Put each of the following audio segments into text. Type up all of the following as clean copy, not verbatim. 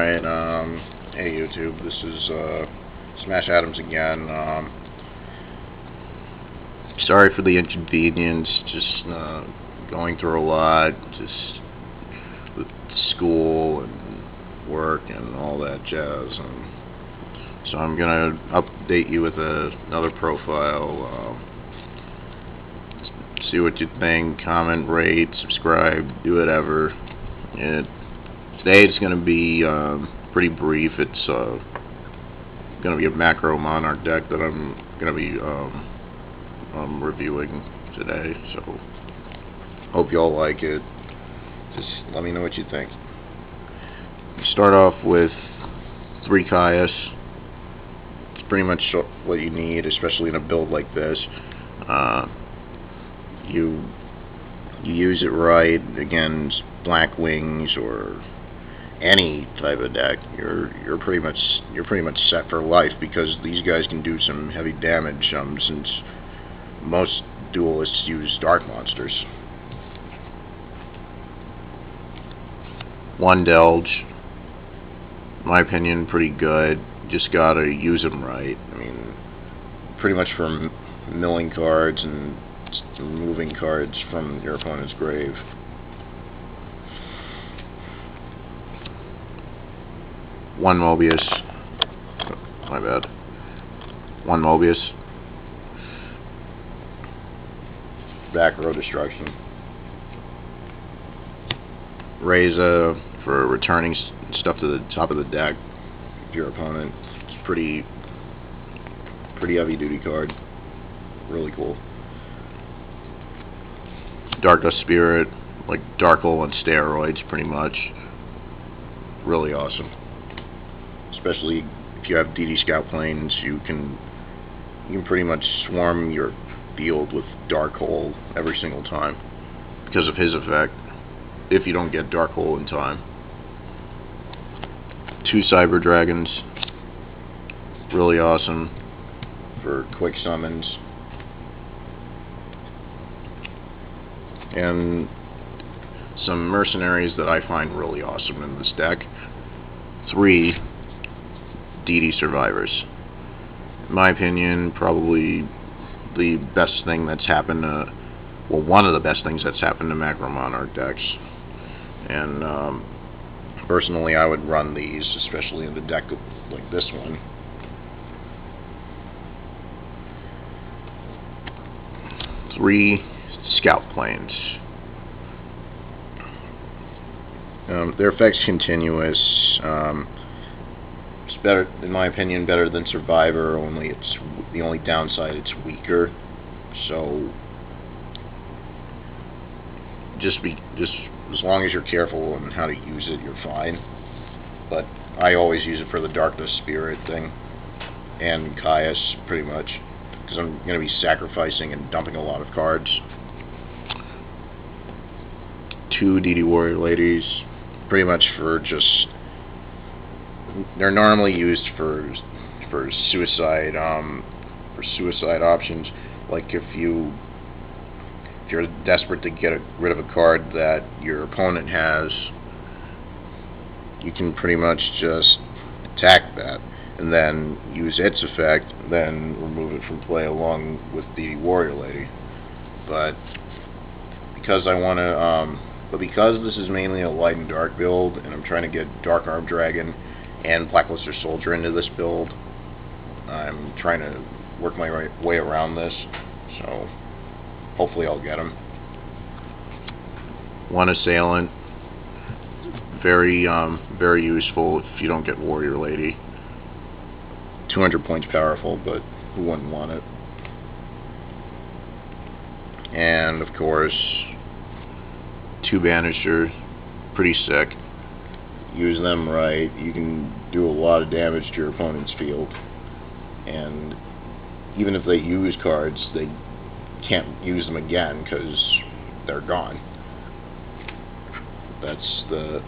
Alright, hey YouTube, this is Smash Adams again. Sorry for the inconvenience, just going through a lot, just with school and work and all that jazz. So I'm gonna update you with another profile. See what you think, comment, rate, subscribe, do whatever. Today it's going to be pretty brief. It's going to be a macro Monarch deck that I'm going to be reviewing today. So hope y'all like it. Just let me know what you think. Start off with 3 Caius. It's pretty much what you need, especially in a build like this. You use it right against Black Wings or any type of deck. You're pretty much set for life, because these guys can do some heavy damage. Since most duelists use dark monsters. 1 Delge, in my opinion, pretty good. Just gotta use them right. I mean, pretty much for milling cards and removing cards from your opponent's grave. 1 Mobius. Oh, my bad. 1 Mobius. Back row destruction. Reza for returning stuff to the top of the deck of your opponent. It's pretty heavy duty card. Really cool. Dark Dust Spirit, like Dark Hole on steroids, pretty much. Really awesome. Especially if you have DD Scout planes, you can pretty much swarm your field with Dark Hole every single time because of his effect, if you don't get Dark Hole in time. 2 Cyber Dragons, really awesome for quick summons. And some mercenaries that I find really awesome in this deck. 3 DD Survivors. In my opinion, probably the best thing that's happened to, well, one of the best things that's happened to Macro Monarch decks. And personally, I would run these, especially in the deck like this one. Three Scout planes. Their effect's continuous. It's better, in my opinion, better than Survivor. Only it's the only downside, it's weaker. So just as long as you're careful on how to use it, you're fine. But I always use it for the Darkness Spirit thing and Caius, pretty much, because I'm going to be sacrificing and dumping a lot of cards. 2 DD Warrior Ladies, pretty much for just, they're normally used for suicide options. Like if you're desperate to get rid of a card that your opponent has, you can pretty much just attack that and then use its effect, then remove it from play along with the Warrior Lady. But because because this is mainly a light and dark build, and I'm trying to get Dark Arm Dragon and Blackluster Soldier into this build, I'm trying to work my way around this, so hopefully I'll get them. 1 Assailant, very useful if you don't get Warrior Lady. 200 points powerful, but who wouldn't want it? And of course, 2 Banisher, pretty sick. Use them right, you can do a lot of damage to your opponent's field. And even if they use cards, they can't use them again because they're gone. That's the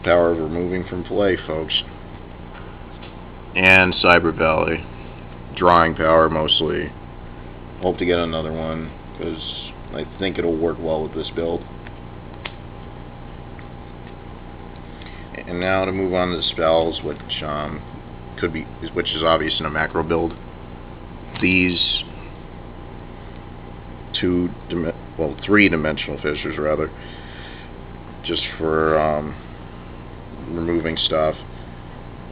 power of removing from play, folks. And Cyber Valley, drawing power mostly. Hope to get another one because I think it'll work well with this build. And now to move on to the spells, which which is obvious in a macro build. These three-dimensional fissures rather, just for removing stuff,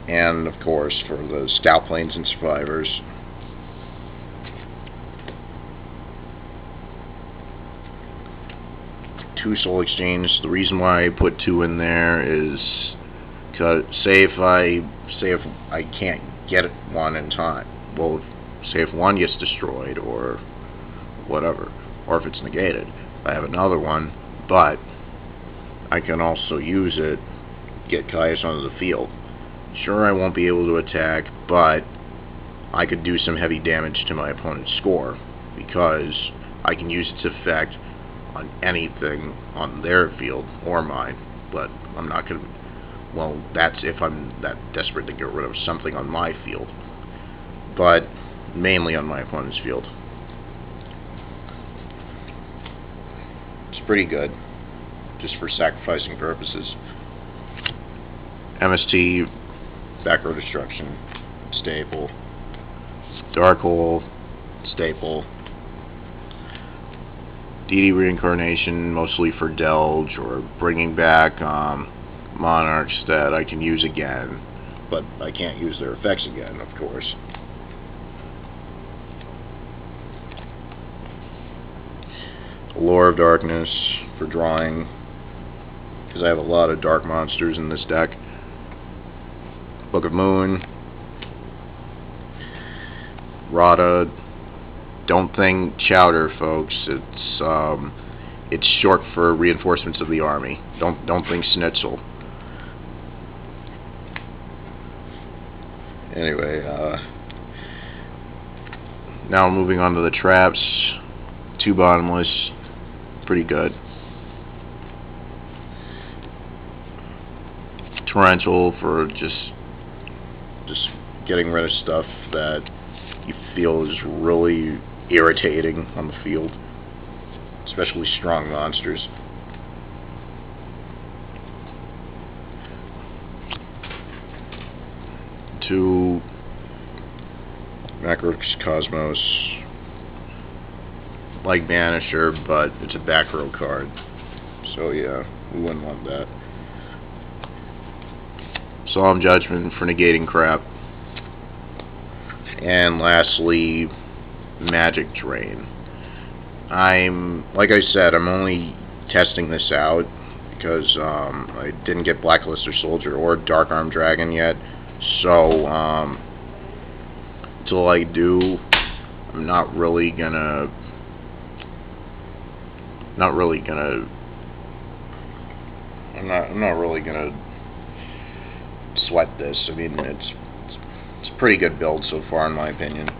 and of course for the scout planes and survivors. Two soul exchange. The reason why I put 2 in there is because say if I can't get one in time, well, say if one gets destroyed or whatever, or if it's negated, I have another one, but I can also use it, get Caius onto the field. Sure, I won't be able to attack, but I could do some heavy damage to my opponent's score because I can use its effect on anything on their field or mine, but I'm not going to. Well, that's if I'm that desperate to get rid of something on my field, but mainly on my opponent's field. It's pretty good, just for sacrificing purposes. MST, back row destruction, staple. Dark hole, staple. DD reincarnation, mostly for Delge or bringing back monarchs that I can use again, but I can't use their effects again, of course. Lore of Darkness for drawing, because I have a lot of dark monsters in this deck. Book of Moon. Rada. Don't think Chowder, folks. It's short for Reinforcements of the Army. Don't think Schnitzel. Anyway, now moving on to the traps. 2 bottomless, pretty good. Torrential for just getting rid of stuff that you feel is really irritating on the field, especially strong monsters. To Macrocosmos, like Banisher, but it's a back row card, so yeah, we wouldn't want that. Solemn Judgment for negating crap. And lastly, Magic Drain. Like I said, I'm only testing this out because I didn't get Blackluster Soldier or Dark Arm Dragon yet. So until I do, I'm not really gonna sweat this. I mean, it's a pretty good build so far, in my opinion.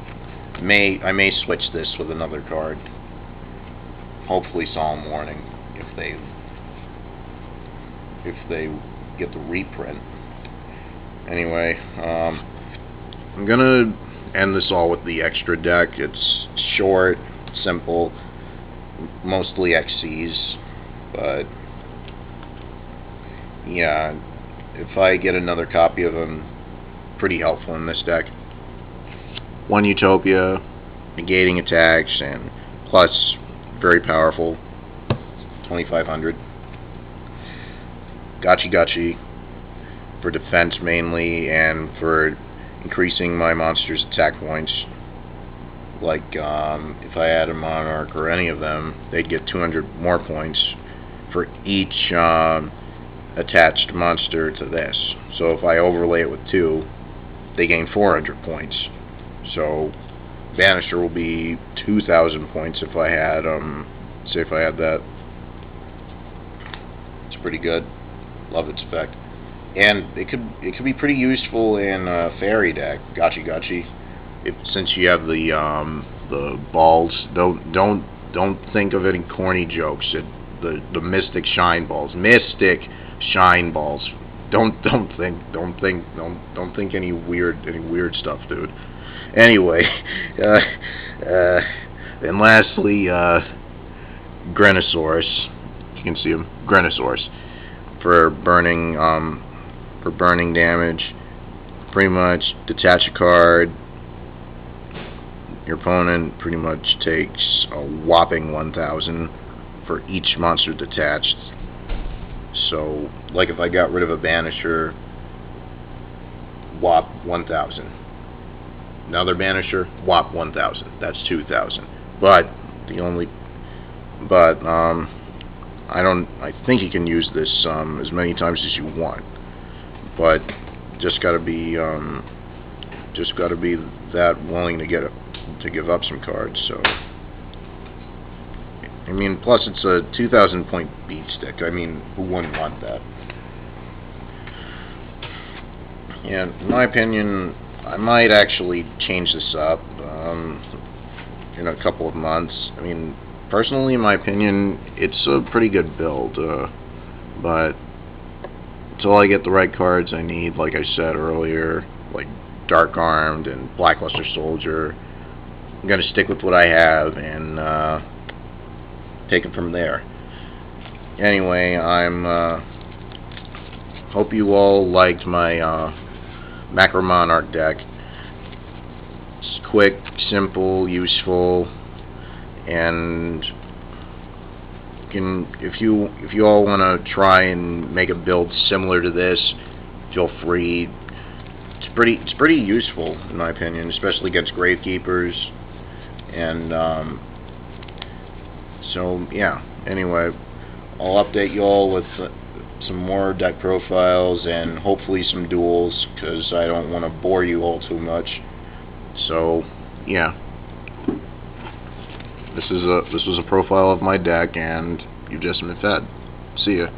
I may switch this with another card. Hopefully Solemn Warning, if they get the reprint. Anyway, I'm gonna end this all with the extra deck. It's short, simple, mostly XCs, but yeah, if I get another copy of them, pretty helpful in this deck. 1 Utopia, negating attacks, and plus very powerful, 2500. Gachi for defense mainly, and for increasing my monster's attack points. Like if I add a Monarch or any of them, they'd get 200 more points for each attached monster to this. So if I overlay it with 2, they gain 400 points. So Banisher will be 2,000 points if I had say if I had that. It's pretty good. Love its effect. And it could be pretty useful in a fairy deck. Gachi. Since you have the balls, don't think of any corny jokes. The Mystic Shine Balls. Mystic Shine Balls. Don't think any weird stuff, dude. Anyway, and lastly, Grenosaurus. You can see him, Grenosaurus, for burning for burning damage. Pretty much detach a card. Your opponent pretty much takes a whopping 1,000 for each monster detached. So, like if I got rid of a Banisher, whop 1,000. Another Banisher, whop 1,000. That's 2,000. But I think you can use this as many times as you want. But just gotta be that willing to give up some cards. So, I mean, plus it's a 2,000 point beat stick. I mean, who wouldn't want that? Yeah, in my opinion, I might actually change this up in a couple of months. I mean, personally, in my opinion, it's a pretty good build, but until I get the right cards I need, like I said earlier, like Dark Armed and Blackluster Soldier, I'm going to stick with what I have and take it from there. Anyway, hope you all liked my Macro Monarch deck. It's quick, simple, useful, and if you all want to try and make a build similar to this, feel free. It's pretty useful in my opinion, especially against Gravekeepers. And so yeah. Anyway, I'll update you all with some more deck profiles and hopefully some duels, because I don't want to bore you all too much. So yeah, this was a profile of my deck, and you've just been fed. See ya.